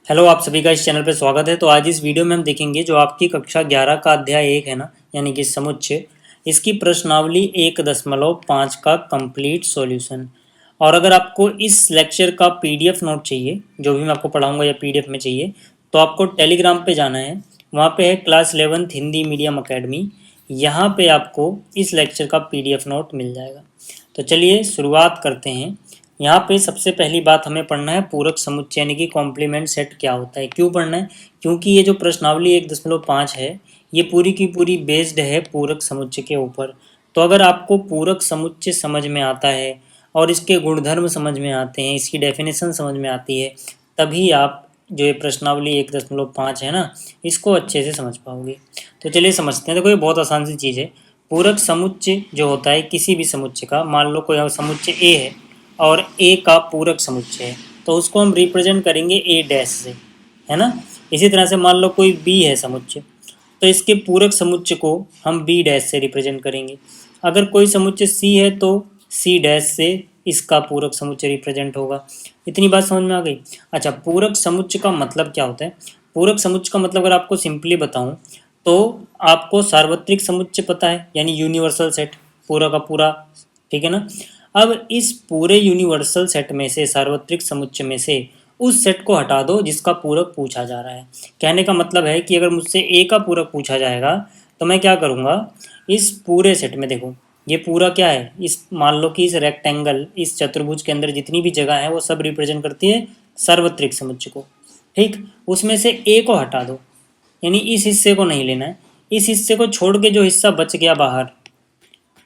Hello, आप सभी का इस चैनल पे स्वागत है। तो आज इस वीडियो में हम देखेंगे जो आपकी कक्षा 11 का अध्याय 1 है ना, यानी कि समुच्चय, इसकी प्रश्नावली 1.5 का कंप्लीट सॉल्यूशन। और अगर आपको इस लेक्चर का पीडीएफ नोट चाहिए, जो भी मैं आपको पढ़ाऊंगा या पीडीएफ में चाहिए, तो आपको टेलीग्राम पे जाना है। वहाँ पे है class 11th Hindi medium academy. यहाँ पे आपको इस लेक्चर का पीडीएफ नोट मिल जाएगा। तो चलिए शुरुआत करते हैं। यहाँ पे सबसे पहली बात हमें पढ़ना है पूरक समुच्चय यानी कि कॉम्प्लीमेंट सेट क्या होता है। क्यों पढ़ना है? क्योंकि ये जो प्रश्नावली 1.5 है, ये पूरी की पूरी बेस्ड है पूरक समुच्चय के ऊपर। तो अगर आपको पूरक समुच्चय समझ में आता है और इसके गुणधर्म समझ में आते हैं, इसकी डेफिनेशन समझ में आती है, तभी आप जो ये प्रश्नावली 1.5 है ना, इसको अच्छे से समझ पाओगे। तो चलिए समझते हैं। देखो, ये बहुत आसान सी चीज़ है। पूरक समुच्चय जो होता है किसी भी समुच्चय का, मान लो कोई समुच्चय ए है और ए का पूरक समुच्चय है, तो उसको हम रिप्रेजेंट करेंगे ए डैश से, है ना। इसी तरह से मान लो कोई बी है समुच्चय, तो इसके पूरक समुच्चय को हम बी डैश से रिप्रेजेंट करेंगे। अगर कोई समुच्चय सी है तो सी डैश से इसका पूरक समुच्चय रिप्रेजेंट होगा। इतनी बात समझ में आ गई। अच्छा, पूरक समुच्चय का मतलब क्या होता है? पूरक समुच्चय का मतलब अगर आपको सिंपली बताऊं तो आपको सार्वत्रिक समुच्चय पता है, यानी यूनिवर्सल सेट पूरा का पूरा, ठीक है ना। अब इस पूरे यूनिवर्सल सेट में से, सार्वत्रिक समुच्चय में से उस सेट को हटा दो जिसका पूरक पूछा जा रहा है। कहने का मतलब है कि अगर मुझसे ए का पूरक पूछा जाएगा तो मैं क्या करूँगा, इस पूरे सेट में देखो, ये पूरा क्या है, इस मान लो कि इस रेक्टेंगल, इस चतुर्भुज के अंदर जितनी भी जगह है वो सब रिप्रेजेंट करती है सार्वत्रिक समुच्चय को। ठीक, उसमें से ए को हटा दो, यानी इस हिस्से को नहीं लेना है। इस हिस्से को छोड़ के जो हिस्सा बच गया बाहर,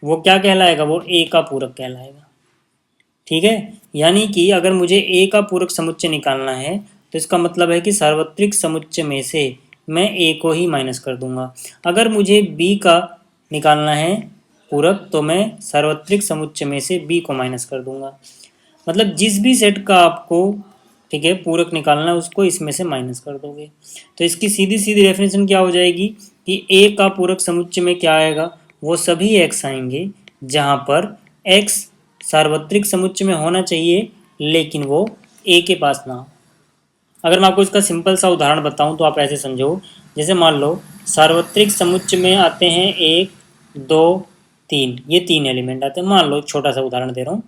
वो क्या कहलाएगा? वो ए का पूरक कहलाएगा। ठीक है, यानी कि अगर मुझे ए का पूरक समुच्चय निकालना है तो इसका मतलब है कि सार्वत्रिक समुच्चय में से मैं ए को ही माइनस कर दूंगा। अगर मुझे बी का निकालना है पूरक तो मैं सार्वत्रिक समुच्चय में से बी को माइनस कर दूंगा। मतलब जिस भी सेट का आपको, ठीक है, पूरक निकालना है उसको इसमें से माइनस कर दोगे। तो इसकी सीधी सीधी डेफिनेशन क्या हो जाएगी कि ए का पूरक समुच्चय में क्या आएगा? वो सभी एक्स आएंगे जहाँ पर एक्स सार्वत्रिक समुच्चय में होना चाहिए लेकिन वो ए के पास ना हो। अगर मैं आपको इसका सिंपल सा उदाहरण बताऊं तो आप ऐसे समझो, जैसे मान लो सार्वत्रिक समुच्चय में आते हैं 1, 2, 3, ये 3 एलिमेंट आते हैं। मान लो एक छोटा सा उदाहरण दे रहा हूँ,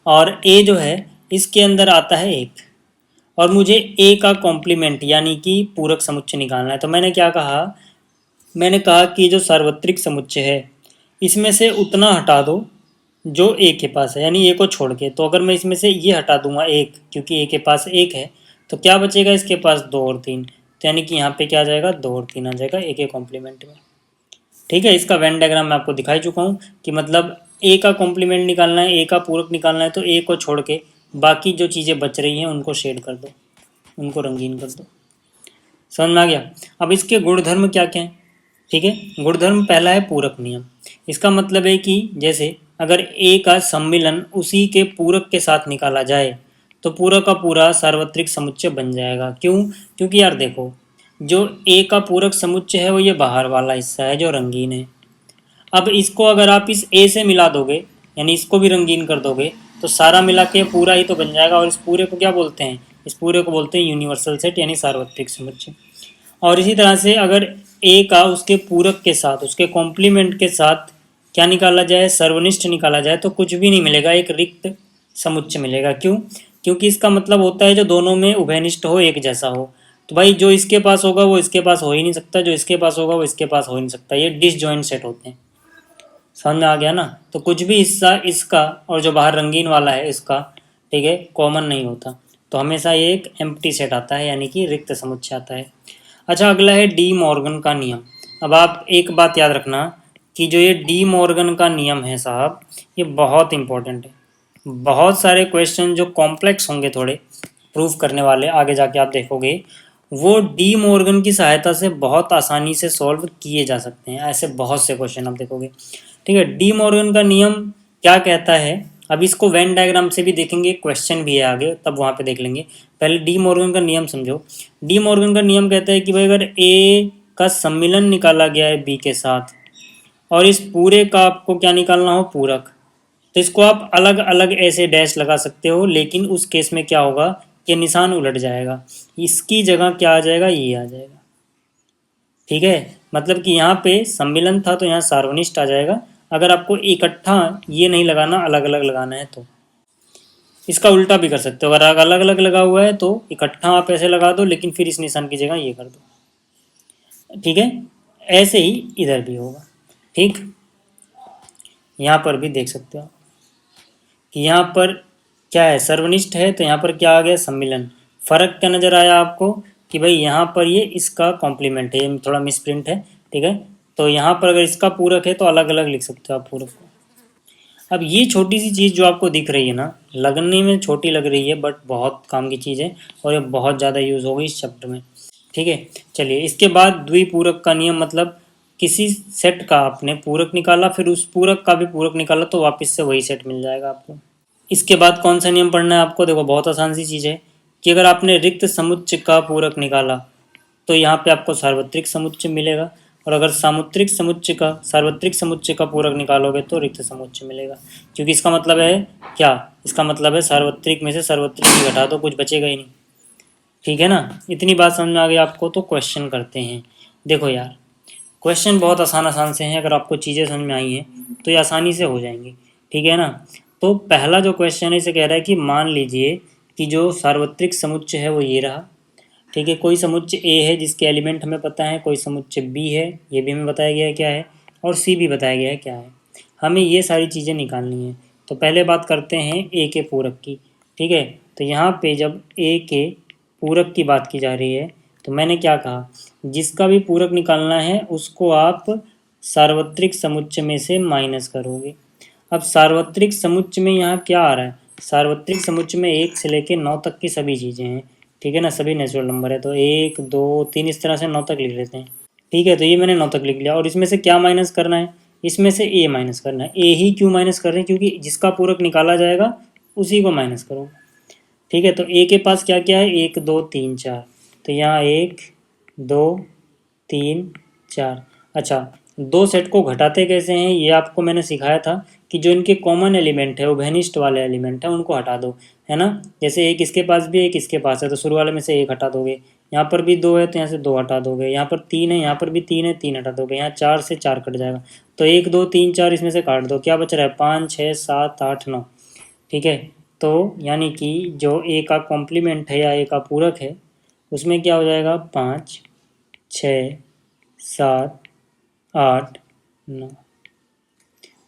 और ए जो है इसके अंदर आता है 1, और मुझे ए का कॉम्प्लीमेंट यानी कि पूरक समुच्चय निकालना है। तो मैंने क्या कहा, मैंने कहा कि जो सार्वत्रिक समुच्चय है इसमें से उतना हटा दो जो ए के पास है, यानी ए को छोड़ के। तो अगर मैं इसमें से ये हटा दूंगा 1, क्योंकि ए के पास 1 है, तो क्या बचेगा इसके पास? 2 और 3। तो यानी कि यहाँ पे क्या आ जाएगा? 2 और 3 आ जाएगा ए के कॉम्प्लीमेंट में। ठीक है, इसका वेन डायग्राम मैं आपको दिखा चुका हूँ कि मतलब ए का कॉम्प्लीमेंट निकालना है, ए का पूरक निकालना है, तो ए को छोड़ के बाकी जो चीज़ें बच रही हैं उनको शेड कर दो, उनको रंगीन कर दो। समझ में आ गया? अब इसके गुणधर्म क्या क्या हैं? ठीक है, गुणधर्म पहला है पूरक नियम। इसका मतलब है कि जैसे अगर ए का सम्मिलन उसी के पूरक के साथ निकाला जाए तो पूरा का पूरा सार्वत्रिक समुच्चय बन जाएगा। क्यों? क्योंकि यार देखो, जो ए का पूरक समुच्चय है वो ये बाहर वाला हिस्सा है जो रंगीन है। अब इसको अगर आप इस ए से मिला दोगे, यानी इसको भी रंगीन कर दोगे, तो सारा मिला के पूरा ही तो बन जाएगा। और इस पूरे को क्या बोलते हैं? इस पूरे को बोलते हैं यूनिवर्सल सेट, यानी सार्वत्रिक समुच्चय। और इसी तरह से अगर ए का उसके पूरक के साथ, उसके कॉम्प्लीमेंट के साथ क्या निकाला जाए, सर्वनिष्ठ निकाला जाए, तो कुछ भी नहीं मिलेगा, एक रिक्त समुच्चय मिलेगा। क्यों? क्योंकि इसका मतलब होता है जो दोनों में उभयनिष्ठ हो, एक जैसा हो। तो भाई जो इसके पास होगा वो इसके पास हो ही नहीं सकता, जो इसके पास होगा वो इसके पास हो ही नहीं सकता। ये डिसजॉइंट सेट होते हैं। समझ में आ गया ना? तो कुछ भी हिस्सा इसका और जो बाहर रंगीन वाला है इसका, ठीक है, कॉमन नहीं होता। तो हमेशा ये एक एम्प्टी सेट आता है, यानी कि रिक्त समुच्चय आता है। अच्छा, अगला है डी मॉर्गन का नियम। अब आप एक बात याद रखना कि जो ये डी मॉर्गन का नियम है साहब, ये बहुत इंपॉर्टेंट है। बहुत सारे क्वेश्चन जो कॉम्प्लेक्स होंगे थोड़े, प्रूफ करने वाले, आगे जाके आप देखोगे, वो डी मॉर्गन की सहायता से बहुत आसानी से सॉल्व किए जा सकते हैं। ऐसे बहुत से क्वेश्चन आप देखोगे। ठीक है, डी मॉर्गन का नियम क्या कहता है? अब इसको वेन डायग्राम से भी देखेंगे, क्वेश्चन भी है आगे, तब वहाँ पे देख लेंगे। पहले डी मॉर्गन का नियम समझो। डी मॉर्गन का नियम कहता है कि भाई अगर ए का सम्मिलन निकाला गया है बी के साथ और इस पूरे का आपको क्या निकालना हो, पूरक, तो इसको आप अलग अलग ऐसे डैश लगा सकते हो, लेकिन उस केस में क्या होगा कि निशान उलट जाएगा, इसकी जगह क्या आ जाएगा, ये आ जाएगा। ठीक है, मतलब कि यहाँ पे सम्मिलन था तो यहाँ सार्वनिष्ठ आ जाएगा। अगर आपको इकट्ठा ये नहीं लगाना, अलग अलग लगाना है तो इसका उल्टा भी कर सकते हो। अगर अलग अलग लगा हुआ है तो इकट्ठा आप ऐसे लगा दो, लेकिन फिर इस निशान की जगह ये कर दो। ठीक है, ऐसे ही इधर भी होगा। ठीक, यहाँ पर भी देख सकते हो कि यहाँ पर क्या है, सर्वनिष्ठ है तो यहाँ पर क्या आ गया, सम्मिलन। फर्क क्या नजर आया आपको कि भाई यहाँ पर ये इसका कॉम्प्लीमेंट है, ये थोड़ा मिसप्रिंट है। ठीक है, तो यहाँ पर अगर इसका पूरक है तो अलग अलग लिख सकते हो आप पूरक को। अब ये छोटी सी चीज़ जो आपको दिख रही है ना, लगने में छोटी लग रही है बट बहुत काम की चीज़ है और ये बहुत ज़्यादा यूज़ होगी इस चैप्टर में। ठीक है, चलिए इसके बाद द्विपूरक का नियम, मतलब किसी सेट का आपने पूरक निकाला, फिर उस पूरक का भी पूरक निकाला तो वापस से वही सेट मिल जाएगा आपको। इसके बाद कौन सा नियम पढ़ना है आपको, देखो बहुत आसान सी चीज़ है कि अगर आपने रिक्त समुच्चय का पूरक निकाला तो यहाँ पे आपको सार्वत्रिक समुच्चय मिलेगा, और अगर सार्वत्रिक समुच्चय का पूरक निकालोगे तो रिक्त समुच्चय मिलेगा। क्योंकि इसका मतलब है क्या, इसका मतलब है सार्वत्रिक में से सार्वत्रिक ही घटा दो, कुछ बचेगा ही नहीं। ठीक है ना, इतनी बात समझ में आ गई आपको। तो क्वेश्चन करते हैं। देखो यार, क्वेश्चन बहुत आसान आसान से हैं, अगर आपको चीज़ें समझ में आई हैं तो ये आसानी से हो जाएंगी। ठीक है ना, तो पहला जो क्वेश्चन है इसे कह रहा है कि मान लीजिए कि जो सार्वत्रिक समुच्चय है वो ये रहा। ठीक है, कोई समुच्चय ए है जिसके एलिमेंट हमें पता है, कोई समुच्चय बी है, ये भी हमें बताया गया है क्या है, और सी भी बताया गया है क्या है। हमें ये सारी चीज़ें निकालनी है। तो पहले बात करते हैं ए के पूरक की। ठीक है, तो यहाँ पे जब ए के पूरक की बात की जा रही है तो मैंने क्या कहा, जिसका भी पूरक निकालना है उसको आप सार्वत्रिक समुच्चय में से माइनस करोगे। अब सार्वत्रिक समुच्चय में यहाँ क्या आ रहा है, सार्वत्रिक समुच्चय में 1 से लेकर 9 तक की सभी चीज़ें हैं। ठीक है ना, सभी नेचुरल नंबर है, तो 1 2 3 इस तरह से 9 तक लिख लेते हैं। ठीक है, तो ये मैंने 9 तक लिख लिया, और इसमें से क्या माइनस करना है, इसमें से ए माइनस करना है। ए ही क्यों माइनस कर रहे हैं, क्योंकि जिसका पूरक निकाला जाएगा उसी को माइनस करो। ठीक है, तो ए के पास क्या क्या है, 1 2 3 4, तो यहाँ 1 2 3 4। अच्छा, दो सेट को घटाते कैसे हैं ये आपको मैंने सिखाया था कि जो इनके कॉमन एलिमेंट है, उभयनिष्ठ वाले एलिमेंट है, उनको हटा दो, है ना। जैसे एक इसके पास भी एक इसके पास है तो शुरू वाले में से एक हटा दोगे, यहाँ पर भी 2 है तो यहाँ से 2 हटा दोगे, यहाँ पर 3 है, यहाँ पर भी 3 है, 3 हटा दोगे, यहाँ 4 से 4 कट जाएगा, तो 1 2 3 4 इसमें से काट दो, क्या बच रहा है, 5 6 7 8 9। ठीक है, तो यानी कि जो ए का कॉम्प्लीमेंट है या ए का पूरक है उसमें क्या हो जाएगा, 5 6 7 8 9।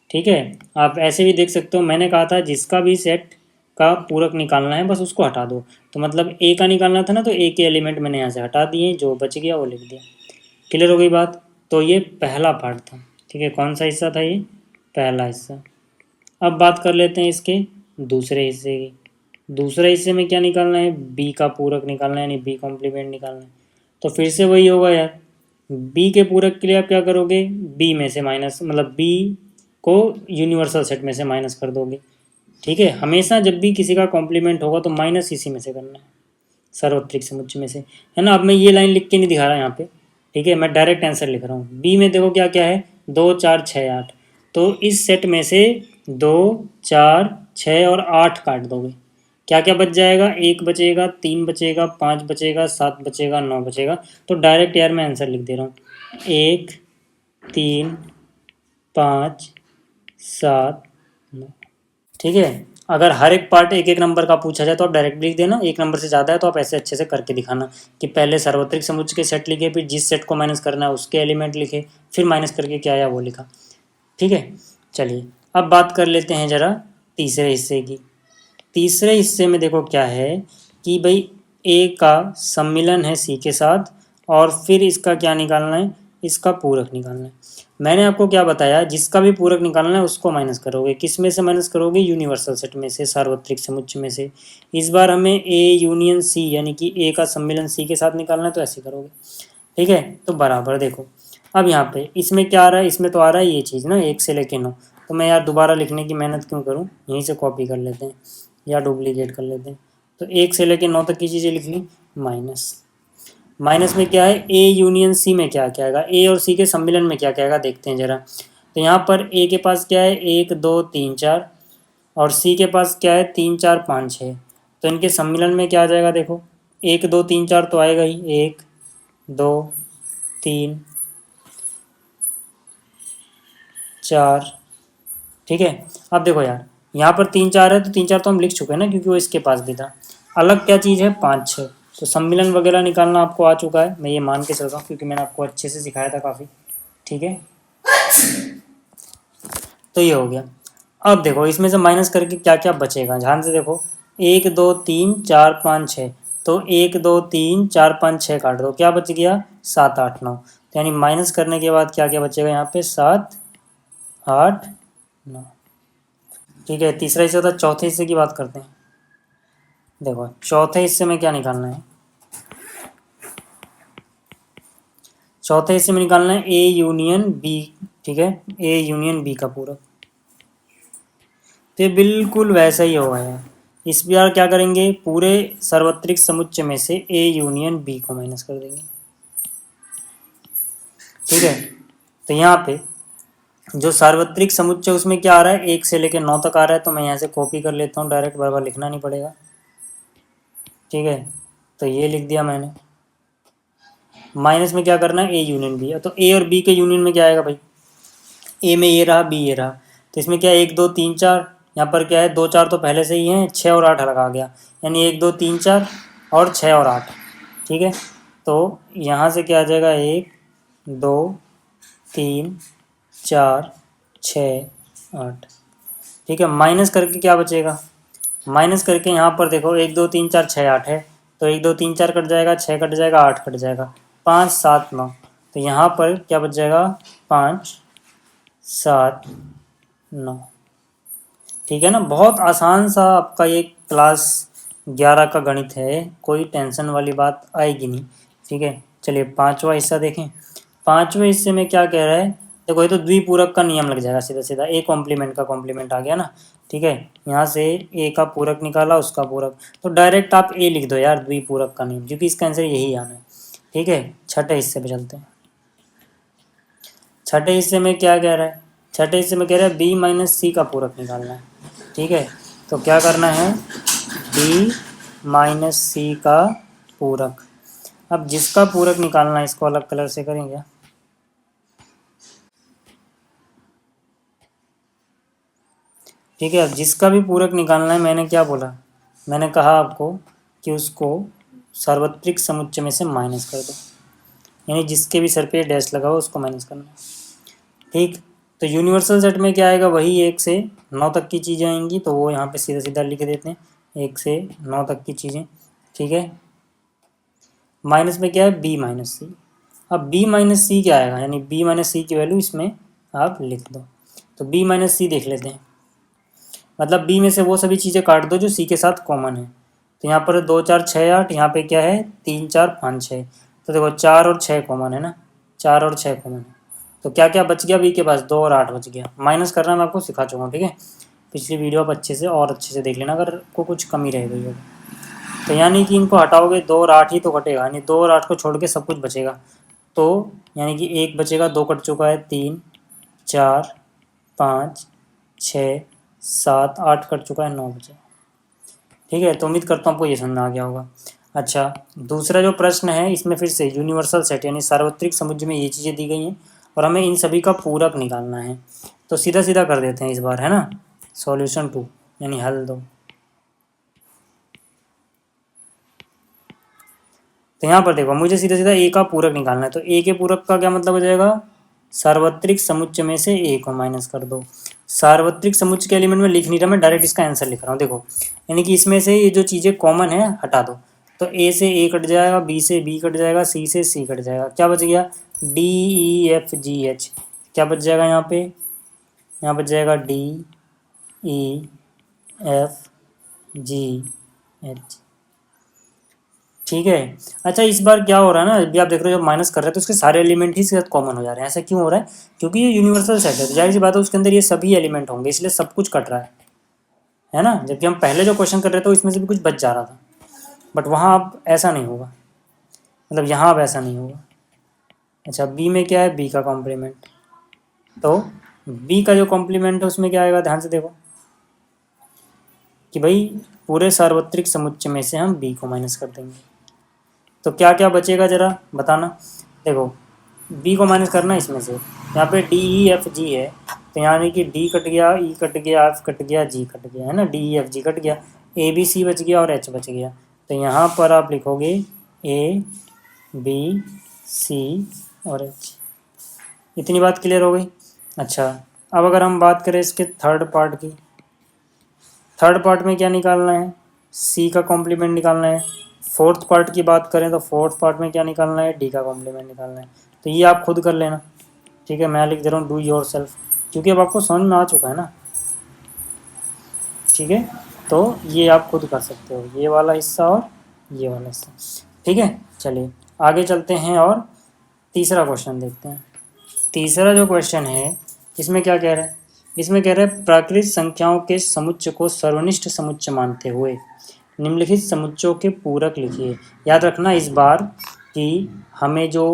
ठीक है, आप ऐसे भी देख सकते हो, मैंने कहा था जिसका भी सेट का पूरक निकालना है बस उसको हटा दो। तो मतलब ए का निकालना था ना, तो ए के एलिमेंट मैंने यहाँ से हटा दिए, जो बच गया वो लिख दिया। क्लियर हो गई बात। तो ये पहला पार्ट था। ठीक है, कौन सा हिस्सा था ये, पहला हिस्सा। अब बात कर लेते हैं इसके दूसरे हिस्से की। दूसरे हिस्से में क्या निकालना है, बी का पूरक निकालना है, यानी बी कॉम्प्लीमेंट निकालना है। तो फिर से वही होगा यार, बी के पूरक के लिए आप क्या करोगे, बी में से माइनस, मतलब बी को यूनिवर्सल सेट में से माइनस कर दोगे। ठीक है, हमेशा जब भी किसी का कॉम्प्लीमेंट होगा तो माइनस इसी में से करना है, सार्वत्रिक समुच्चय में से, है ना। अब मैं ये लाइन लिख के नहीं दिखा रहा यहाँ पे, ठीक है, मैं डायरेक्ट आंसर लिख रहा हूँ। बी में देखो क्या क्या है, 2 4 6 8, तो इस सेट में से 2 4 6 और 8 काट दोगे, क्या क्या बच जाएगा, 1 बचेगा, 3 बचेगा, 5 बचेगा, 7 बचेगा, 9 बचेगा। तो डायरेक्ट यार मैं आंसर लिख दे रहा हूँ, 1 3 5 7 9। ठीक है, अगर हर एक पार्ट एक एक नंबर का पूछा जाए तो आप डायरेक्ट लिख देना, एक नंबर से ज़्यादा है तो आप ऐसे अच्छे से करके दिखाना कि पहले सार्वत्रिक समुच्चय के सेट लिखे, फिर जिस सेट को माइनस करना है उसके एलिमेंट लिखे, फिर माइनस करके क्या आया वो लिखा। ठीक है, चलिए अब बात कर लेते हैं ज़रा तीसरे हिस्से की। तीसरे हिस्से में देखो क्या है कि भाई ए का सम्मिलन है सी के साथ, और फिर इसका क्या निकालना है, इसका पूरक निकालना है। मैंने आपको क्या बताया, जिसका भी पूरक निकालना है उसको माइनस करोगे, किस में से माइनस करोगे, यूनिवर्सल सेट में से, सार्वत्रिक समुच्चय में से। इस बार हमें ए यूनियन सी यानी कि ए का सम्मिलन सी के साथ निकालना है, तो ऐसे करोगे। ठीक है, तो बराबर देखो अब यहाँ पे इसमें क्या आ रहा है, इसमें तो आ रहा है ये चीज़ ना 1 से लेके 9, तो मैं यार दोबारा लिखने की मेहनत क्यों करूँ, यहीं से कॉपी कर लेते हैं या डुप्लीकेट कर लेते हैं। तो 1 से लेके 9 तक की चीज़ें लिख ली, माइनस माइनस में क्या है, ए यूनियन सी में क्या क्या आएगा, ए और सी के सम्मिलन में क्या क्या आएगा देखते हैं ज़रा। तो यहाँ पर ए के पास क्या है, 1 2 3 4, और सी के पास क्या है, 3 4 5 6। तो इनके सम्मिलन में क्या आ जाएगा देखो, 1 2 3 4 तो आएगा ही, 1 2 3 4, ठीक है। अब देखो यार, यहाँ पर 3 4 है तो 3 4 तो हम लिख चुके हैं ना, क्योंकि वो इसके पास भी था। अलग क्या चीज़ है, 5 6, तो सम्मिलन वगैरह निकालना आपको आ चुका है, मैं ये मान के चल रहा हूँ क्योंकि मैंने आपको अच्छे से सिखाया था काफ़ी, ठीक है। तो ये हो गया। अब देखो इसमें से माइनस करके क्या क्या बचेगा, ध्यान से देखो, 1 2 3 4 5 6, तो 1 2 3 4 5 6 काट दो, क्या बच गया, 7 8 9, तो यानी माइनस करने के बाद क्या क्या बचेगा यहाँ पे, 7 8 9, ठीक है। तीसरा हिस्सा था, चौथे हिस्से की बात करते हैं। देखो चौथे हिस्से में क्या निकालना है, चौथे हिस्से में निकालना है ए यूनियन बी, ठीक है, ए यूनियन बी का पूरक। तो ये बिल्कुल वैसा ही होगा यार। इस बार क्या करेंगे, पूरे सार्वत्रिक समुच्चय में से ए यूनियन बी को माइनस कर देंगे, ठीक है। तो यहाँ पे जो सार्वत्रिक समुच्चय उसमें क्या आ रहा है, 1 से लेकर 9 तक आ रहा है, तो मैं यहाँ से कॉपी कर लेता हूँ, डायरेक्ट बार बार लिखना नहीं पड़ेगा, ठीक है। तो ये लिख दिया मैंने। माइनस में क्या करना है, ए यूनियन बी, तो ए और बी के यूनियन में क्या आएगा भाई, ए में ये रहा, बी ये रहा, तो इसमें क्या है, 1 2 3 4, यहाँ पर क्या है, 2 4 तो पहले से ही हैं, 6 और 8 लगा गया, यानी 1 2 3 4 और 6 और 8, ठीक है। तो यहाँ से क्या आ जाएगा, 1 2 3 4 6 8, ठीक है। माइनस करके क्या बचेगा, माइनस करके यहाँ पर देखो, 1 2 3 4 6 8 है, तो 1 2 3 4 कट जाएगा, 6 कट जाएगा, 8 कट जाएगा, 5 7 9, तो यहाँ पर क्या बच जाएगा, 5 7 9, ठीक है ना। बहुत आसान सा आपका ये क्लास 11 का गणित है, कोई टेंशन वाली बात आएगी नहीं, ठीक है। चलिए पांचवा हिस्सा देखें। पांचवें हिस्से में क्या कह रहा है, देखो ये तो द्विपूरक का नियम लग जाएगा, सीधा सीधा ए कॉम्प्लीमेंट का कॉम्प्लीमेंट आ गया ना, ठीक है। यहाँ से ए का पूरक निकाला, उसका पूरक, तो डायरेक्ट आप ए लिख दो यार, द्विपूरक का नियम, क्योंकि इसका आंसर यही आना है, ठीक है। छठे हिस्से पे चलते हैं। छठे हिस्से में क्या कह रहा है, छठे हिस्से में कह रहा है बी माइनस सी का पूरक निकालना है, ठीक है। तो क्या करना है, बी माइनस सी का पूरक। अब जिसका पूरक निकालना है इसको अलग कलर से करेंगे, ठीक है। अब जिसका भी पूरक निकालना है, मैंने क्या बोला, मैंने कहा आपको कि उसको सार्वत्रिक समुच्चय में से माइनस कर दो, यानी जिसके भी सर पे डैश लगा हो उसको माइनस करना है, ठीक। तो यूनिवर्सल सेट में क्या आएगा, वही 1 से 9 तक की चीज़ें आएंगी, तो वो यहाँ पे सीधा सीधा लिख देते हैं, 1 से 9 तक की चीज़ें, ठीक है। माइनस में क्या है, बी माइनस सी। अब बी माइनस सी क्या आएगा, यानी बी माइनस सी की वैल्यू इसमें आप लिख दो, तो बी माइनस सी देख लेते हैं। मतलब बी में से वो सभी चीज़ें काट दो जो सी के साथ कॉमन है, तो यहाँ पर 2 4 6 8, यहाँ पे क्या है, 3 4 5 6, तो देखो 4 और 6 कॉमन है ना, 4 और 6 कॉमन है, तो क्या क्या बच गया बी के पास, 2 और 8 बच गया। माइनस करना मैं आपको सिखा चुका हूँ, ठीक है। पिछली वीडियो आप अच्छे से और अच्छे से देख लेना अगर को कुछ कमी रह गई होगी। तो यानी कि इनको हटाओगे, 2 और 8 ही तो कटेगा, यानी 2 और 8 को छोड़ के सब कुछ बचेगा, तो यानी कि 1 बचेगा, 2 कट चुका है, 3 4 5 6 7 8 कट चुका है, 9 बचे, ठीक है। तो उम्मीद करता हूँ आपको ये समझ में आ गया होगा। अच्छा, दूसरा जो प्रश्न है इसमें फिर से यूनिवर्सल सेट यानी सार्वत्रिक समुच्चय में ये चीज़ें दी गई हैं और हमें इन सभी का पूरक निकालना है, तो सीधा सीधा कर देते हैं इस बार, है ना। सॉल्यूशन 2 यानी हल 2। तो यहाँ पर देखो मुझे सीधा सीधा ए का पूरक निकालना है, तो ए के पूरक का क्या मतलब हो जाएगा, सार्वत्रिक समुच्चय में से ए को माइनस कर दो। सार्वत्रिक समुच्चय के एलिमेंट में लिख नहीं रहा, मैं डायरेक्ट इसका आंसर लिख रहा हूँ, देखो यानी कि इसमें से ये जो चीज़ें कॉमन है हटा दो, तो ए से ए कट जाएगा, बी से बी कट जाएगा, सी से सी कट जाएगा, क्या बच गया, D E F G H, क्या बच जाएगा यहाँ पे, यहाँ बच जाएगा D E F G H, ठीक है। अच्छा इस बार क्या हो रहा है ना, अभी आप देख रहे हो जब माइनस कर रहे हैं तो उसके सारे एलिमेंट ही इसके साथ कॉमन हो जा रहे हैं, ऐसा क्यों हो रहा है, क्योंकि ये यूनिवर्सल सेट है, तो जाहिर सी बात है उसके अंदर ये सभी एलिमेंट होंगे, इसलिए सब कुछ कट रहा है ना। जबकि हम पहले जो क्वेश्चन कर रहे थे उसमें से भी कुछ बच जा रहा था, बट वहाँ अब ऐसा नहीं होगा, मतलब यहाँ अब ऐसा नहीं होगा। अच्छा बी में क्या है, बी का कॉम्प्लीमेंट, तो बी का जो कॉम्प्लीमेंट है उसमें क्या आएगा, ध्यान से देखो कि भाई पूरे सार्वत्रिक समुच्चय में से हम बी को माइनस कर देंगे। तो क्या क्या बचेगा ज़रा बताना। देखो बी को माइनस करना इसमें से, यहाँ पे डी ई एफ जी है, तो यानी कि डी कट गया, ई कट गया, एफ कट गया, जी कट गया, है ना, D E F G cut गया, ए बी सी बच गया और एच बच गया। तो यहाँ पर आप लिखोगे ए बी सी और एच। इतनी बात क्लियर हो गई। अच्छा अब अगर हम बात करें इसके थर्ड पार्ट की, थर्ड पार्ट में क्या निकालना है, सी का कॉम्प्लीमेंट निकालना है। फोर्थ पार्ट की बात करें तो फोर्थ पार्ट में क्या निकालना है, डी का कॉम्प्लीमेंट निकालना है। तो ये आप खुद कर लेना, ठीक है, मैं लिख दे रहा हूँ डू योर सेल्फ, क्योंकि अब आपको समझ में आ चुका है ना, ठीक है। तो ये आप खुद कर सकते हो, ये वाला हिस्सा और ये वाला हिस्सा, ठीक है। चलिए आगे चलते हैं और तीसरा क्वेश्चन देखते हैं। तीसरा जो क्वेश्चन है इसमें क्या कह रहा है, इसमें कह रहा है प्राकृत संख्याओं के समुच्चय को सर्वनिष्ठ समुच्चय मानते हुए निम्नलिखित समुच्चयों के पूरक लिखिए। याद रखना इस बार कि हमें जो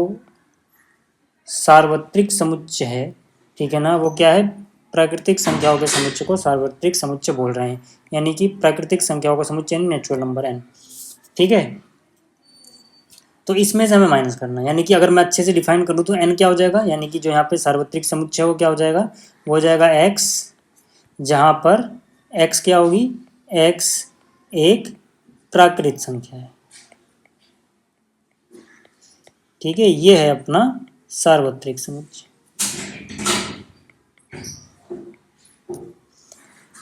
सार्वत्रिक समुच्चय है, ठीक है ना, वो क्या है, प्राकृतिक संख्याओं के समुच्चय को सार्वत्रिक समुच्चय बोल रहे हैं, यानी कि प्राकृतिक संख्याओं का समुच्चय नेचुरल नंबर n, ठीक है। तो इसमें से हमें माइनस करना है, यानी कि अगर मैं अच्छे से डिफाइन करूँ तो n क्या हो जाएगा, यानी कि जो यहाँ पे सार्वत्रिक समुच्चय वो क्या हो जाएगा, वो हो जाएगा x, जहाँ पर x क्या होगी, x एक प्राकृत संख्या है, ठीक है, ये है अपना सार्वत्रिक समुच्चय।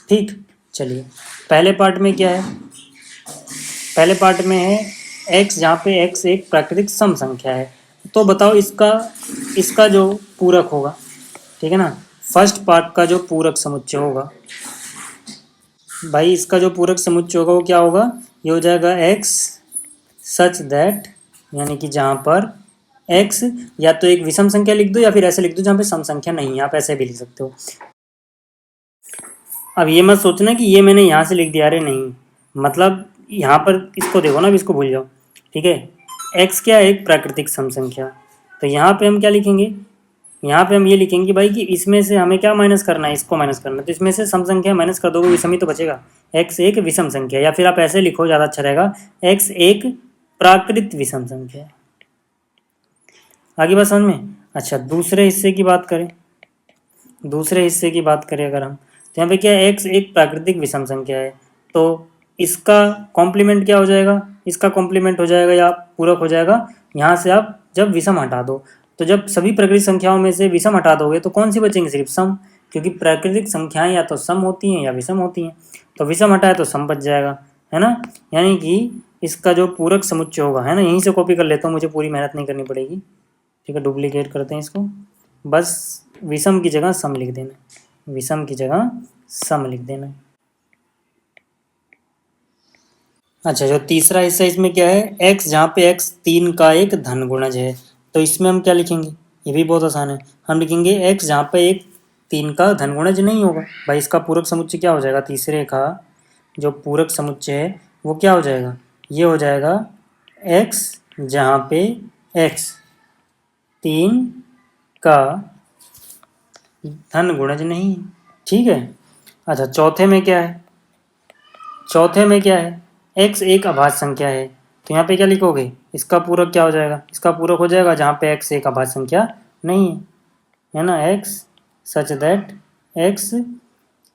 ठीक, चलिए पहले पार्ट में क्या है, पहले पार्ट में है x, जहाँ पे x एक प्राकृतिक सम संख्या है। तो बताओ इसका जो पूरक होगा, ठीक है ना, फर्स्ट पार्ट का जो पूरक समुच्चय होगा भाई, इसका जो पूरक समुच्चय होगा वो क्या होगा, ये हो जाएगा x सच दैट, यानी कि जहाँ पर x या तो एक विषम संख्या लिख दो या फिर ऐसे लिख दो जहाँ पे सम संख्या नहीं है, आप ऐसे भी लिख सकते हो। अब ये मत सोचना कि ये मैंने यहाँ से लिख दिया, अरे नहीं, मतलब यहाँ पर इसको देखो ना, अब इसको भूल जाओ, ठीक है। x क्या है, एक प्राकृतिक सम संख्या, तो यहाँ पे हम क्या लिखेंगे, यहाँ पे हम ये लिखेंगे भाई कि इसमें से हमें क्या माइनस करना है, इसको माइनस करना है, तो इसमें से सम संख्या माइनस कर दोगे, विषम ही तो बचेगा, x एक विषम संख्या, या फिर आप ऐसे लिखो ज़्यादा अच्छा रहेगा, x एक प्राकृत विषम संख्या है। आगे बात समझ में। अच्छा दूसरे हिस्से की बात करें, दूसरे हिस्से की बात करें अगर हम, तो यहाँ पे क्या है, x एक प्राकृतिक विषम संख्या है, तो इसका कॉम्प्लीमेंट क्या हो जाएगा, इसका कॉम्प्लीमेंट हो जाएगा या पूरक हो जाएगा, यहाँ से आप जब विषम हटा दो, तो जब सभी प्राकृतिक संख्याओं में से विषम हटा दोगे तो कौन सी बचेंगी, सिर्फ सम, क्योंकि प्राकृतिक संख्याएं या तो सम होती हैं या विषम होती हैं, तो विषम हटाए तो सम बच जाएगा, है ना। यानी कि इसका जो पूरक समुच्चय होगा, है ना, यहीं से कॉपी कर लेता हूँ, मुझे पूरी मेहनत नहीं करनी पड़ेगी, ठीक है, डुप्लीकेट करते हैं इसको, बस विषम की जगह सम लिख देना, विषम की जगह सम लिख देना। अच्छा जो तीसरा हिस्सा इसमें क्या है, x, जहाँ पे x 3 का एक धन गुणज है, तो इसमें हम क्या लिखेंगे, ये भी बहुत आसान है, हम लिखेंगे x जहाँ पे एक 3 का धन गुणज नहीं होगा भाई, इसका पूरक समुच्चय क्या हो जाएगा, तीसरे का जो पूरक समुच्चय है वो क्या हो जाएगा, ये हो जाएगा x जहाँ पे x 3 का धन गुणज नहीं है, ठीक है। अच्छा चौथे में क्या है, चौथे में क्या है, x एक अभाज्य संख्या है, तो यहाँ पे क्या लिखोगे, इसका पूरक क्या हो जाएगा, इसका पूरक हो जाएगा जहाँ पे x एक अभाज्य संख्या नहीं है ना, x सच दैट x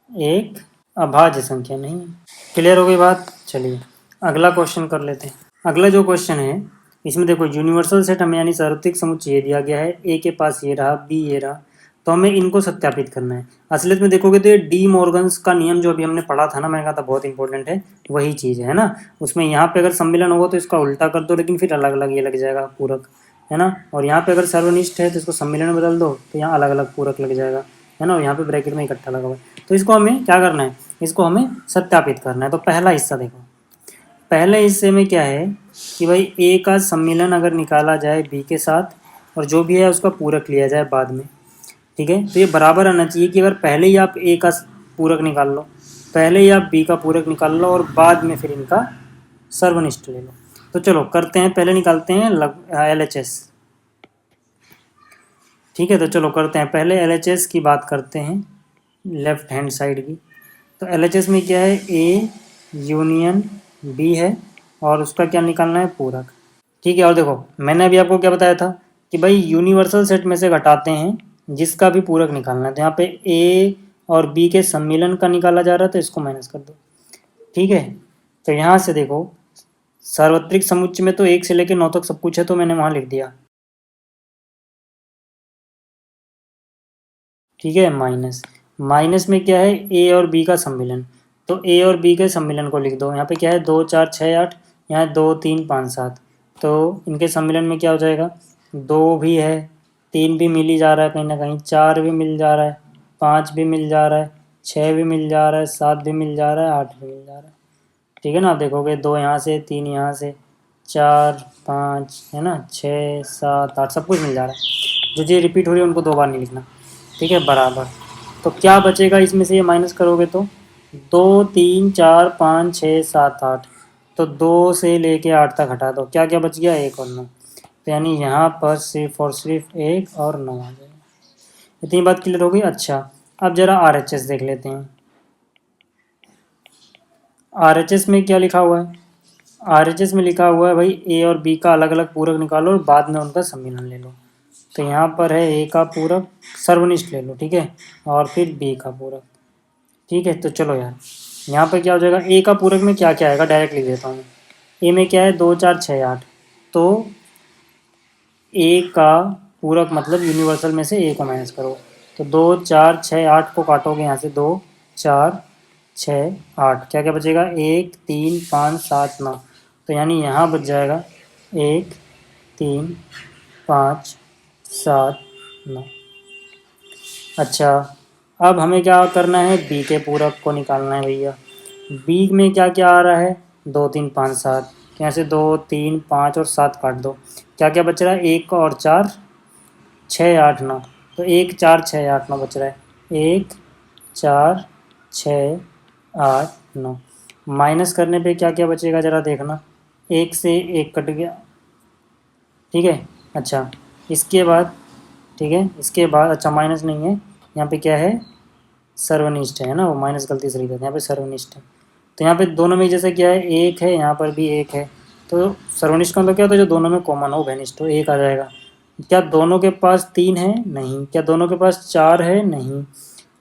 एक अभाज्य संख्या नहीं है। क्लियर हो गई बात। चलिए अगला क्वेश्चन कर लेते हैं। अगला जो क्वेश्चन है इसमें देखो यूनिवर्सल सेट हमें यानी सार्वत्रिक समुच्चय ये दिया गया है, a के पास ये रहा, b ये रहा, तो हमें इनको सत्यापित करना है। असलियत में देखोगे तो ये डी मॉर्गन्स का नियम जो अभी हमने पढ़ा था ना, मैंने कहा था बहुत इंपॉर्टेंट है, वही चीज़ है ना। उसमें यहाँ पे अगर सम्मिलन होगा तो इसका उल्टा कर दो, लेकिन फिर अलग अलग ये लग जाएगा पूरक, है ना। और यहाँ पे अगर सर्वनिष्ठ है तो इसको सम्मिलन में बदल दो तो यहाँ अलग अलग पूरक लग जाएगा, है ना, और यहाँ पे ब्रैकेट में इकट्ठा लगा हुआ है। तो इसको हमें क्या करना है, इसको हमें सत्यापित करना है। तो पहला हिस्सा देखो, पहले हिस्से में क्या है कि भाई ए का सम्मिलन अगर निकाला जाए बी के साथ और जो भी है उसका पूरक लिया जाए बाद में, ठीक है, तो ये बराबर आना चाहिए कि अगर पहले ही आप ए का पूरक निकाल लो, पहले ही आप बी का पूरक निकाल लो और बाद में फिर इनका सर्वनिष्ठ ले लो। तो चलो करते हैं, पहले निकालते हैं LHS, ठीक है। तो चलो करते हैं, पहले LHS की बात करते हैं लेफ्ट हैंड साइड की। तो LHS में क्या है, ए यूनियन बी है और उसका क्या निकालना है, पूरक। ठीक है, और देखो मैंने अभी आपको क्या बताया था कि भाई यूनिवर्सल सेट में से घटाते हैं जिसका भी पूरक निकालना है। तो यहाँ पे ए और बी के सम्मिलन का निकाला जा रहा है, तो इसको माइनस कर दो। ठीक है, तो यहाँ से देखो सार्वत्रिक समुच्चय में तो 1 से लेकर 9 तक सब कुछ है, तो मैंने वहाँ लिख दिया। ठीक है, माइनस माइनस में क्या है, ए और बी का सम्मिलन। तो ए और बी के सम्मिलन को लिख दो। यहाँ पे क्या है, 2 4 6 8, यहाँ 2 3 5 7। तो इनके सम्मिलन में क्या हो जाएगा, 2 भी है, 3 भी मिल ही जा रहा है कहीं ना कहीं, 4 भी मिल जा रहा है, 5 भी मिल जा रहा है, 6 भी मिल जा रहा है, 7 भी मिल जा रहा है, 8 भी मिल जा रहा है। ठीक है ना, आप देखोगे 2 यहाँ से, 3 यहाँ से, 4 5 है ना, 6 7 8 सब कुछ मिल जा रहा है। जो चीज़ रिपीट हो रही है उनको 2 बार नहीं लिखना। ठीक है, बराबर। तो क्या बचेगा इसमें से, ये माइनस करोगे तो 2 3 4 5 6 7 8। तो 2 से लेके 8 तक हटा दो, क्या क्या बच गया, 1 और 9। तो यानी यहाँ पर सिर्फ और सिर्फ 1 और 9 आ जाएगा। इतनी बात क्लियर हो गई। अच्छा, अब जरा RHS देख लेते हैं। RHS में क्या लिखा हुआ है, RHS में लिखा हुआ है भाई ए और बी का अलग अलग पूरक निकालो और बाद में उनका सम्मिलन ले लो। तो यहाँ पर है ए का पूरक सर्वनिष्ठ ले लो, ठीक है, और फिर बी का पूरक। ठीक है, तो चलो यार, यहाँ पर क्या हो जाएगा, ए का पूरक में क्या क्या आएगा डायरेक्ट लिख देता हूँ। ए में क्या है, 2 4 6 8। तो ए का पूरक मतलब यूनिवर्सल में से ए को माइनस करो। तो 2 4 6 8 को काटोगे यहाँ से, 2 4 6 8, क्या क्या बचेगा, 1 3 5 7 9। तो यानी यहाँ बच जाएगा 1 3 5 7 9। अच्छा, अब हमें क्या करना है, बी के पूरक को निकालना है भैया। बी में क्या क्या आ रहा है, 2 3 5 7। यहाँ से 2 3 5 और 7 काट दो, क्या क्या बच रहा है, 1 और 4 6 8 9। तो 1 4 6 8 9 बच रहा है, 1 4 6 8 9। माइनस करने पे क्या क्या बचेगा ज़रा देखना, 1 से 1 कट गया। ठीक है, अच्छा इसके बाद, ठीक है इसके बाद, अच्छा माइनस नहीं है यहाँ पे, क्या है, सर्वनिष्ठ है ना, वो माइनस गलती से लिख देते हैं, यहाँ पे सर्वनिष्ठ है। तो यहाँ पे दोनों में जैसे क्या है, 1 है, यहाँ पर भी 1 है। तो सर्वनिष्ठ का मतलब क्या होता है, जो दोनों में कॉमन हो, घनिष्ठ हो, 1 आ जाएगा। क्या दोनों के पास 3 है, नहीं। क्या दोनों के पास 4 है, नहीं।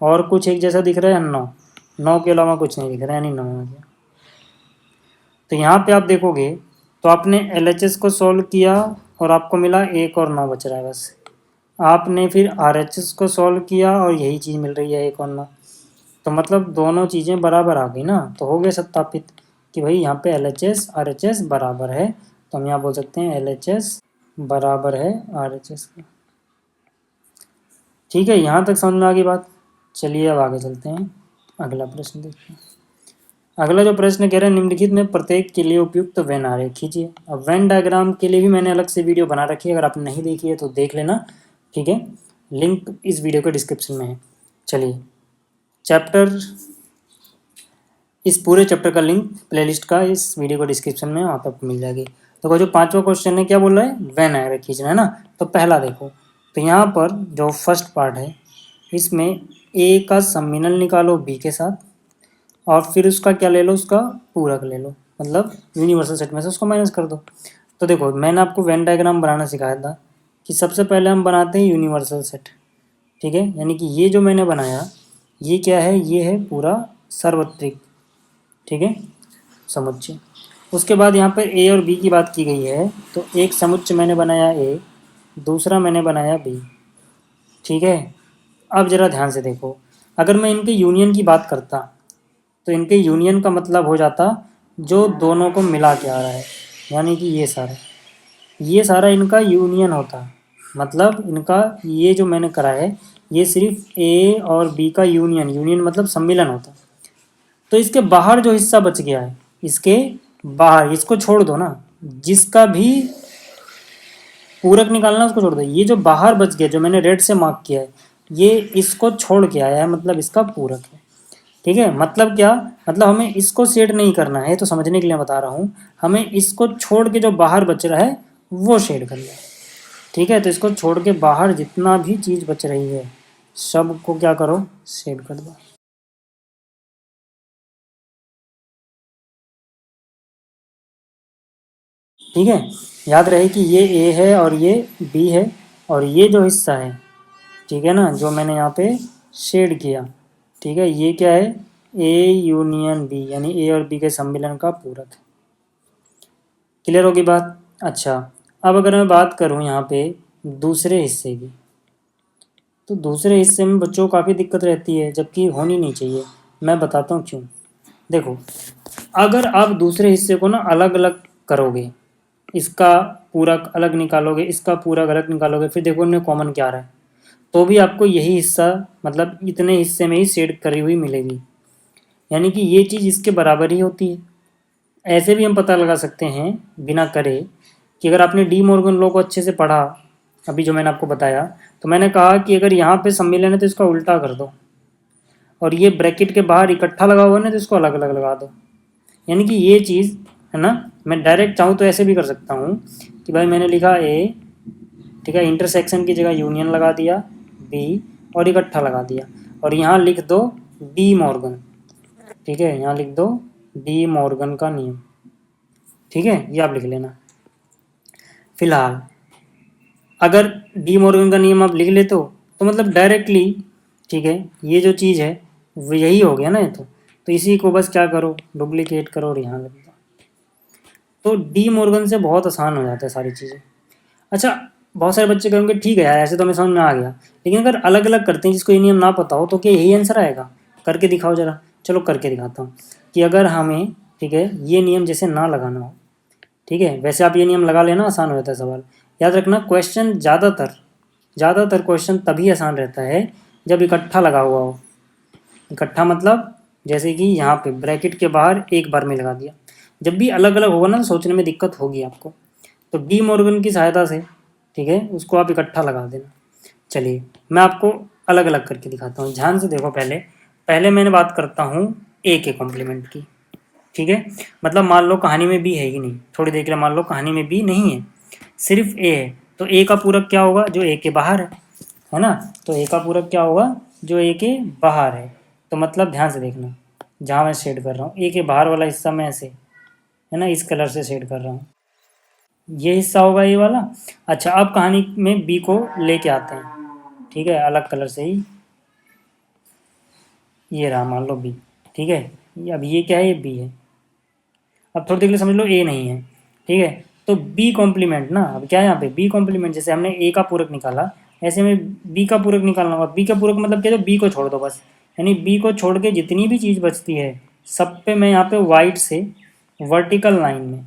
और कुछ एक जैसा दिख रहा है, 9। 9 के अलावा कुछ नहीं दिख रहा है, यानी 9 आ गया। तो यहाँ पे आप देखोगे तो आपने LHS को सॉल्व किया और आपको मिला 1 और 9 बच रहा है बस। आपने फिर RHS को सॉल्व किया और यही चीज़ मिल रही है, 1 और 9। तो मतलब दोनों चीज़ें बराबर आ गई ना, तो हो गया सत्यापित कि भाई यहाँ पे LHS RHS बराबर है। तो हम यहाँ बोल सकते हैं LHS बराबर है RHS का। ठीक है, यहाँ तक समझ में आ गई बात। चलिए अब आगे चलते हैं, अगला प्रश्न देखते हैं। अगला जो प्रश्न कह रहा है, निम्नलिखित में प्रत्येक के लिए उपयुक्त वेन आरेख खींचिए। अब वेन डायग्राम के लिए भी मैंने अलग से वीडियो बना रखी है, अगर आपने नहीं देखी है तो देख लेना। ठीक है, लिंक इस वीडियो के डिस्क्रिप्शन में है। चलिए, चैप्टर, इस पूरे चैप्टर का लिंक प्लेलिस्ट का इस वीडियो को डिस्क्रिप्शन में वहाँ पर आपको मिल जाएगी। तो जो 5वां क्वेश्चन है, क्या बोल रहा है, वेन आरेख खींचना है ना। तो पहला देखो, तो यहाँ पर जो फर्स्ट पार्ट है, इसमें ए का सम्मिलन निकालो बी के साथ, और फिर उसका क्या ले लो, उसका पूरक ले लो, मतलब यूनिवर्सल सेट में से उसको माइनस कर दो। तो देखो मैंने आपको वेन डायग्राम बनाना सिखाया था कि सबसे पहले हम बनाते हैं यूनिवर्सल सेट। ठीक है, यानी कि ये जो मैंने बनाया, ये क्या है, ये है पूरा सार्वत्रिक, ठीक है, समुच्चय। उसके बाद यहाँ पर ए और बी की बात की गई है, तो एक समुच्चय मैंने बनाया ए, दूसरा मैंने बनाया बी। ठीक है, अब ज़रा ध्यान से देखो, अगर मैं इनके यूनियन की बात करता, तो इनके यूनियन का मतलब हो जाता जो दोनों को मिला के आ रहा है, यानी कि ये सारा इनका यूनियन होता। मतलब इनका ये जो मैंने करा है, ये सिर्फ ए और बी का यूनियन, यूनियन मतलब सम्मिलन होता। तो इसके बाहर जो हिस्सा बच गया है, इसके बाहर, इसको छोड़ दो ना, जिसका भी पूरक निकालना उसको छोड़ दो। ये जो बाहर बच गया, जो मैंने रेड से मार्क किया है, ये इसको छोड़ के आया है, मतलब इसका पूरक है। ठीक है, मतलब क्या, मतलब हमें इसको शेड नहीं करना है, तो समझने के लिए बता रहा हूँ, हमें इसको छोड़ के जो बाहर बच रहा है वो शेड करना है। ठीक है, तो इसको छोड़ के बाहर जितना भी चीज़ बच रही है, सब को क्या करो, शेड कर दो। ठीक है, याद रहे कि ये ए है और ये बी है, और ये जो हिस्सा है, ठीक है ना, जो मैंने यहाँ पे शेड किया, ठीक है, ये क्या है, ए यूनियन बी, यानी ए और बी के सम्मिलन का पूरक। क्लियर होगी बात। अच्छा, अब अगर मैं बात करूँ यहाँ पे दूसरे हिस्से की, तो दूसरे हिस्से में बच्चों को काफ़ी दिक्कत रहती है, जबकि होनी नहीं चाहिए। मैं बताता हूँ क्यों। देखो, अगर आप दूसरे हिस्से को ना अलग अलग करोगे, इसका पूरक अलग निकालोगे, इसका पूरक अलग निकालोगे, फिर देखो इनमें कॉमन क्या आ रहा है, तो भी आपको यही हिस्सा, मतलब इतने हिस्से में ही शेड करी हुई मिलेगी, यानी कि ये चीज़ इसके बराबर ही होती है। ऐसे भी हम पता लगा सकते हैं बिना करे कि अगर आपने डी मॉर्गन लॉ को अच्छे से पढ़ा, अभी जो मैंने आपको बताया, तो मैंने कहा कि अगर यहाँ पे सम्मिलन है तो इसका उल्टा कर दो, और ये ब्रैकेट के बाहर इकट्ठा लगा हुआ है ना, तो इसको अलग अलग लगा दो। यानी कि ये चीज़ है ना, मैं डायरेक्ट चाहूँ तो ऐसे भी कर सकता हूँ कि भाई मैंने लिखा ए, ठीक है, इंटरसेक्शन की जगह यूनियन लगा दिया, बी और इकट्ठा लगा दिया, और यहाँ लिख दो डी मॉर्गन, ठीक है, यहाँ लिख दो डी मॉर्गन का नियम, ठीक है, ये आप लिख लेना। फिलहाल अगर डी मॉर्गन का नियम आप लिख लेते हो तो मतलब डायरेक्टली, ठीक है, ये जो चीज़ है वो यही हो गया ना, ये तो इसी को बस क्या करो, डुप्लीकेट करो और यहाँ लिख दो, तो डी मॉर्गन से बहुत आसान हो जाता है सारी चीज़ें। अच्छा, बहुत सारे बच्चे कहेंगे ठीक है यार, ऐसे तो हमें समझ में आ गया, लेकिन अगर अलग अलग करते हैं जिसको ये नियम ना पता हो, तो क्या यही आंसर आएगा? करके दिखाओ जरा। चलो करके दिखाता हूँ कि अगर हमें, ठीक है, ये नियम जैसे ना लगाना हो, ठीक है, वैसे आप ये नियम लगा लेना, आसान हो जाता है सवाल। याद रखना, क्वेश्चन ज़्यादातर क्वेश्चन तभी आसान रहता है जब इकट्ठा लगा हुआ हो। इकट्ठा मतलब जैसे कि यहाँ पे ब्रैकेट के बाहर एक बार में लगा दिया। जब भी अलग अलग होगा ना, तो सोचने में दिक्कत होगी आपको, तो डी मॉर्गन की सहायता से, ठीक है, उसको आप इकट्ठा लगा देना। चलिए मैं आपको अलग अलग करके दिखाता हूँ, ध्यान से देखो। पहले पहले मैंने बात करता हूँ ए के कॉम्प्लीमेंट की, ठीक है, मतलब मान लो कहानी में बी है ही नहीं, थोड़ी देर के लिए मान लो कहानी में बी नहीं है, सिर्फ ए है, तो ए का पूरक क्या होगा, जो ए के बाहर है ना, तो ए का पूरक क्या होगा, जो ए के बाहर है। तो मतलब ध्यान से देखना, जहाँ मैं शेड कर रहा हूँ ए के बाहर वाला हिस्सा मैं ऐसे, है ना, इस कलर से शेड कर रहा हूँ, ये हिस्सा होगा ये वाला। अच्छा, अब कहानी में बी को लेके आते हैं, ठीक है, अलग कलर से ही, ये रहा मान लो बी, ठीक है, अब ये क्या है, ये बी है। अब थोड़ी देर के लिए समझ लो ए नहीं है, ठीक है, तो बी कॉम्प्लीमेंट ना, अब क्या है यहाँ पे बी कॉम्प्लीमेंट, जैसे हमने ए का पूरक निकाला, ऐसे में बी का पूरक निकालना होगा। बी का पूरक मतलब क्या, जो बी को छोड़ दो बस, यानी बी को छोड़ के जितनी भी चीज़ बचती है सब पे मैं यहाँ पे वाइट से वर्टिकल लाइन में,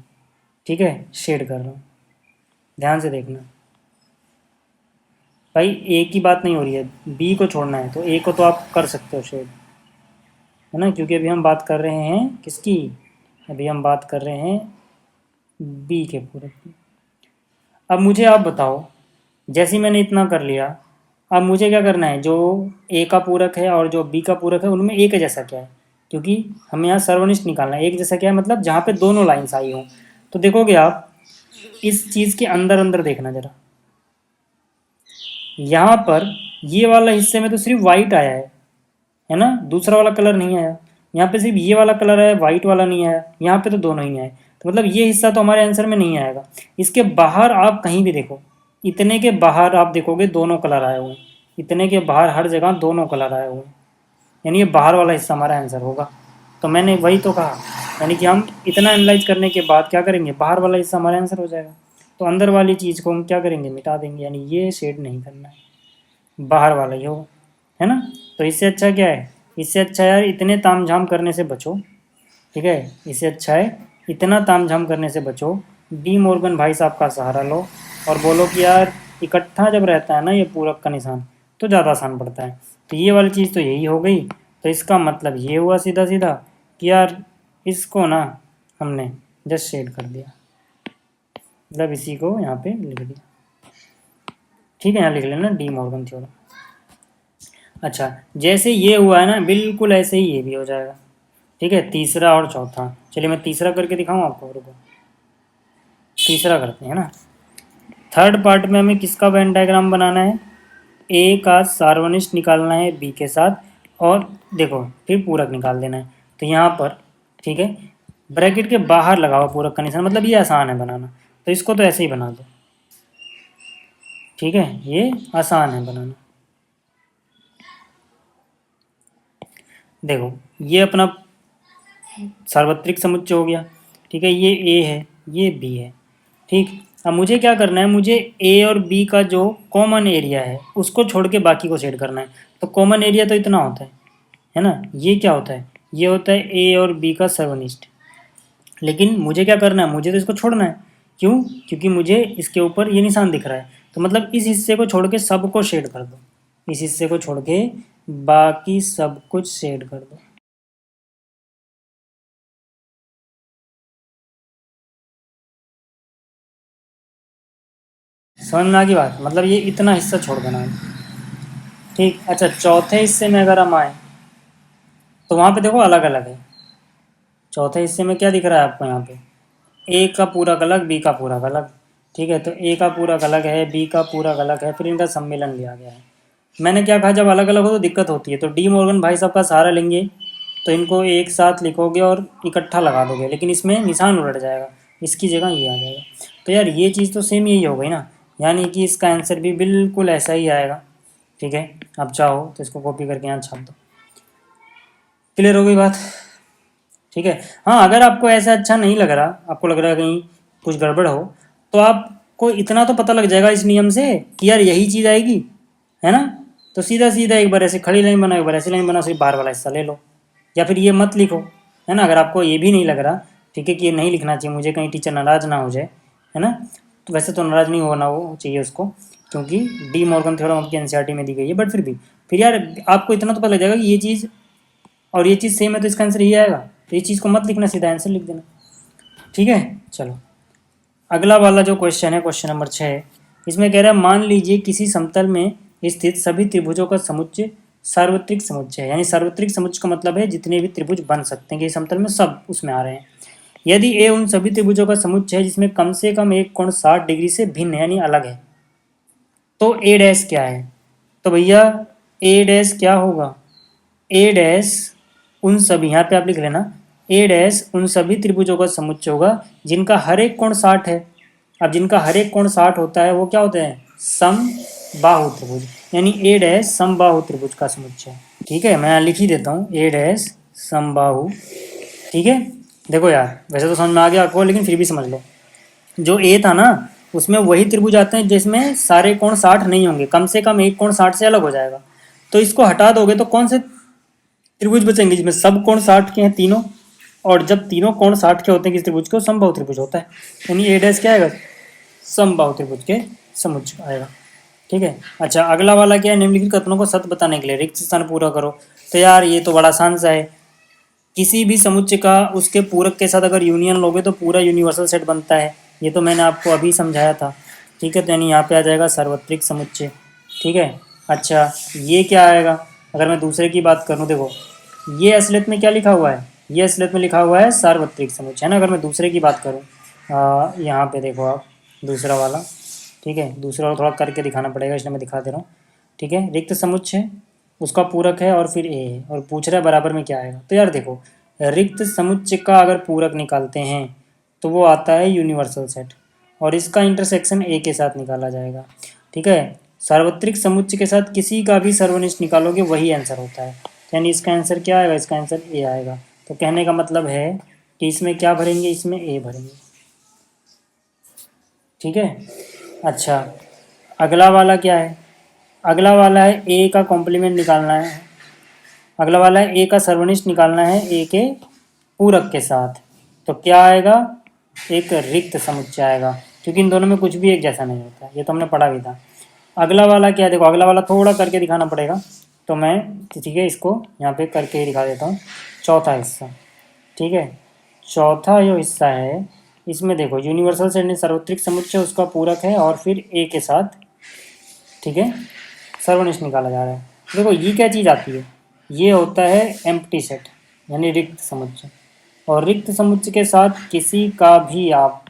ठीक है, शेड कर रहा हूँ। ध्यान से देखना भाई, ए की बात नहीं हो रही है, बी को छोड़ना है, तो ए को तो आप कर सकते हो शेड, है ना, क्योंकि अभी हम बात कर रहे हैं किसकी, अभी हम बात कर रहे हैं बी के पूरक की। अब मुझे आप बताओ, जैसे ही मैंने इतना कर लिया, अब मुझे क्या करना है, जो ए का पूरक है और जो बी का पूरक है उनमें एक जैसा क्या है, क्योंकि हमें यहाँ सर्वनिष्ठ निकालना है। एक जैसा क्या है मतलब जहाँ पे दोनों लाइन्स आई हों। तो देखोगे आप इस चीज़ के अंदर अंदर देखना जरा, यहाँ पर ये वाला हिस्से में तो सिर्फ वाइट आया है ना, दूसरा वाला कलर नहीं आया। यहाँ पे सिर्फ ये वाला कलर है, वाइट वाला नहीं आया, यहाँ पे तो दोनों ही आए, तो मतलब ये हिस्सा तो हमारे आंसर में नहीं आएगा। इसके बाहर आप कहीं भी देखो, इतने के बाहर आप देखोगे दोनों कलर आए हुए हैं, इतने के बाहर हर जगह दोनों कलर आए हुए हैं, यानी ये बाहर वाला हिस्सा हमारा आंसर होगा। तो मैंने वही तो कहा, यानी कि हम इतना एनालाइज करने के बाद क्या करेंगे, बाहर वाला हिस्सा हमारा आंसर हो जाएगा, तो अंदर वाली चीज़ को हम क्या करेंगे, मिटा देंगे, यानी ये शेड नहीं करना है, बाहर वाला ही होगा, है ना। तो इससे अच्छा क्या है, इससे अच्छा यार इतने ताम झाम करने से बचो, ठीक है, इससे अच्छा है इतना ताम झाम करने से बचो, डी मॉर्गन भाई साहब का सहारा लो और बोलो कि यार इकट्ठा जब रहता है ना ये पूरक का निशान, तो ज़्यादा आसान पड़ता है। तो ये वाली चीज़ तो यही हो गई, तो इसका मतलब ये हुआ सीधा सीधा कि यार इसको ना हमने जस्ट शेड कर दिया, मतलब इसी को यहाँ पे लिख दिया, ठीक है, यहाँ लिख लेना डी मॉर्गन थ्योरम। अच्छा, जैसे ये हुआ है ना, बिल्कुल ऐसे ही ये भी हो जाएगा, ठीक है, तीसरा और चौथा। चलिए मैं तीसरा करके दिखाऊँ आपको, रुको, तीसरा करते हैं ना। थर्ड पार्ट में हमें किसका वेन डायग्राम बनाना है, ए का सार्वनिष्ठ निकालना है बी के साथ, और देखो फिर पूरक निकाल देना है। तो यहाँ पर, ठीक है, ब्रैकेट के बाहर लगाओ पूरक का निशान, मतलब ये आसान है बनाना। तो इसको तो ऐसे ही बना दो, ठीक है, ये आसान है बनाना। देखो ये अपना सार्वत्रिक समुच्चय हो गया, ठीक है, ये ए है, ये बी है, ठीक। अब मुझे क्या करना है, मुझे ए और बी का जो कॉमन एरिया है उसको छोड़ के बाकी को सेट करना है। तो कॉमन एरिया तो इतना होता है ना, ये क्या होता है, ये होता है ए और बी का सर्वनिष्ठ। लेकिन मुझे क्या करना है, मुझे तो इसको छोड़ना है, क्यों, क्योंकि मुझे इसके ऊपर ये निशान दिख रहा है, तो मतलब इस हिस्से को छोड़ के सबको शेड कर दो, इस हिस्से को छोड़ के बाकी सब कुछ शेड कर दो। समझ में आ गई बात, मतलब ये इतना हिस्सा छोड़ देना है, ठीक। अच्छा, चौथे हिस्से में अगर हम आए तो वहाँ पे देखो अलग अलग है। चौथे हिस्से में क्या दिख रहा है आपको, यहाँ पे ए का पूरा अलग, बी का पूरा अलग, ठीक है। तो ए का पूरा अलग है, बी का पूरा अलग है, फिर इनका सम्मेलन लिया गया है। मैंने क्या कहा, जब अलग अलग हो तो दिक्कत होती है, तो डी मॉर्गन भाई साहब का सहारा लेंगे, तो इनको एक साथ लिखोगे और इकट्ठा लगा दोगे, लेकिन इसमें निशान उलट जाएगा, इसकी जगह ये आ जाएगा। तो यार ये चीज़ तो सेम यही हो गई ना, यानी कि इसका आंसर भी बिल्कुल ऐसा ही आएगा, ठीक है। अब चाहो तो इसको कॉपी करके यहाँ छाप दो। क्लियर हो गई बात, ठीक है। हाँ, अगर आपको ऐसा अच्छा नहीं लग रहा, आपको लग रहा है कहीं कुछ गड़बड़ हो, तो आपको इतना तो पता लग जाएगा इस नियम से कि यार यही चीज़ आएगी, है ना। तो सीधा सीधा एक बार ऐसे खड़ी लाइन बनाओ, एक बार ऐसी लाइन बनाओ, सिर्फ बाहर वाला हिस्सा ले लो, या फिर ये मत लिखो, है ना। अगर आपको ये भी नहीं लग रहा, ठीक है, कि ये नहीं लिखना चाहिए मुझे, कहीं टीचर नाराज़ ना हो जाए, है ना। तो वैसे तो नाराज़ नहीं होना वो चाहिए उसको, क्योंकि डी मॉर्गन थ्योरम आपकी एनसीईआरटी में दी गई है, बट फिर यार आपको इतना तो पता लग जाएगा कि ये चीज़ और ये चीज़ सेम है, तो इसका आंसर ये आएगा। तो ये चीज़ को मत लिखना, सीधा आंसर लिख देना, ठीक है। चलो अगला वाला जो क्वेश्चन है, क्वेश्चन नंबर 6, इसमें कह रहा है मान लीजिए किसी समतल में स्थित सभी त्रिभुजों का समुच्चय सार्वत्रिक समुच्चय है। यानी सार्वत्रिक समुच्चय का मतलब है जितने भी त्रिभुज बन सकते हैं कि समतल में सब उसमें आ रहे हैं। यदि ए उन सभी त्रिभुजों का समुच्चय है जिसमें कम से कम एक कोण 60 डिग्री से भिन्न है, यानी अलग है, तो ए डैश क्या है। तो भैया ए डैश क्या होगा, ए डैश उन सभी, यहाँ पे आप लिख लेना, ए डैश उन सभी त्रिभुजों का समुच्चय होगा जिनका हर एक कोण 60 है। अब जिनका हर एक कोण 60 होता है वो क्या होते हैं, समबाहु त्रिभुज, यानी ए डैश समबाहु त्रिभुज का समुच्चय, ठीक है। मैं लिख ही देता हूँ, ए डैश समबाहु, ठीक है। देखो यार वैसे तो समझ में आ गया आपको, लेकिन फिर भी समझ लो, जो ए था ना उसमें वही त्रिभुज आते हैं जिसमें सारे कोण 60 नहीं होंगे, कम से कम एक कोण 60 से अलग हो जाएगा। तो इसको हटा दोगे तो कौन से त्रिभुज बचेंगे जिसमें सब कोण 60 के हैं तीनों, और जब तीनों कोण 60 के होते हैं किस त्रिभुज को, समबाहु त्रिभुज होता है, यानी ए डैश क्या आएगा, समबाहु त्रिभुज के समुच्चय आएगा, ठीक है। अच्छा अगला वाला क्या है, निम्नलिखित कथनों को सत्य बताने के लिए रिक्त स्थान पूरा करो। तो यार ये तो बड़ा आसान सा है, किसी भी समुच्चय का उसके पूरक के साथ अगर यूनियन लोगे तो पूरा यूनिवर्सल सेट बनता है, ये तो मैंने आपको अभी समझाया था, ठीक है। तो यानी यहाँ पे आ जाएगा सार्वत्रिक समुच्चय, ठीक है। अच्छा ये क्या आएगा, अगर मैं दूसरे की बात करूँ, देखो ये असलियत में क्या लिखा हुआ है, ये असलियत में लिखा हुआ है सार्वत्रिक समुच्चय, है ना। अगर मैं दूसरे की बात करूँ, यहाँ पे देखो आप दूसरा वाला, ठीक है, दूसरा वाला थोड़ा करके दिखाना पड़ेगा, इसलिए मैं दिखा दे रहा हूँ, ठीक है। रिक्त समुच्चय उसका पूरक है और फिर ए है, और पूछ रहा है बराबर में क्या आएगा। तो यार देखो रिक्त समुच्चय का अगर पूरक निकालते हैं तो वो आता है यूनिवर्सल सेट, और इसका इंटरसेक्शन ए के साथ निकाला जाएगा, ठीक है। सार्वत्रिक समुच्चय के साथ किसी का भी सर्वनिष्ठ निकालोगे वही आंसर होता है, यानी इसका आंसर क्या आएगा, इसका आंसर ए आएगा। तो कहने का मतलब है कि इसमें क्या भरेंगे, इसमें ए भरेंगे, ठीक है। अच्छा अगला वाला क्या है, अगला वाला है ए का कॉम्प्लीमेंट निकालना है, अगला वाला है ए का सर्वनिष्ठ निकालना है ए के पूरक के साथ। तो क्या आएगा, एक रिक्त समुच्चय आएगा, क्योंकि इन दोनों में कुछ भी एक जैसा नहीं होता, ये तो हमने पढ़ा भी था। अगला वाला क्या है, देखो अगला वाला थोड़ा करके दिखाना पड़ेगा, तो मैं ठीक है इसको यहाँ पे करके ही दिखा देता हूँ। चौथा हिस्सा, ठीक है, चौथा जो हिस्सा है इसमें देखो यूनिवर्सल सेट सार्वत्रिक समुच्चय उसका पूरक है और फिर ए के साथ, ठीक है, सर्वनिष्ठ निकाला जा रहा है। देखो ये क्या चीज़ आती है, ये होता है एम्प्टी सेट, यानी रिक्त समुच्चय, और रिक्त समुच्चय के साथ किसी का भी आप,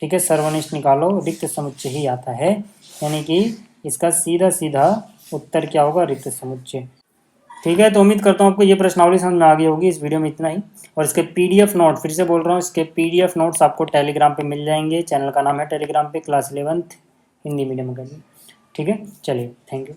ठीक है, सर्वनिष्ठ निकालो, रिक्त समुच्चय ही आता है, यानी कि इसका सीधा सीधा उत्तर क्या होगा, रिक्त समुच्चय। ठीक है, तो उम्मीद करता हूँ आपको ये प्रश्नावली समझ में आ गई होगी। इस वीडियो में इतना ही। और इसके पीडीएफ नोट, फिर से बोल रहा हूँ, इसके पीडीएफ नोट्स आपको टेलीग्राम पे मिल जाएंगे। चैनल का नाम है टेलीग्राम पे class 11th Hindi medium academy. ठीक है, चलिए, थैंक यू।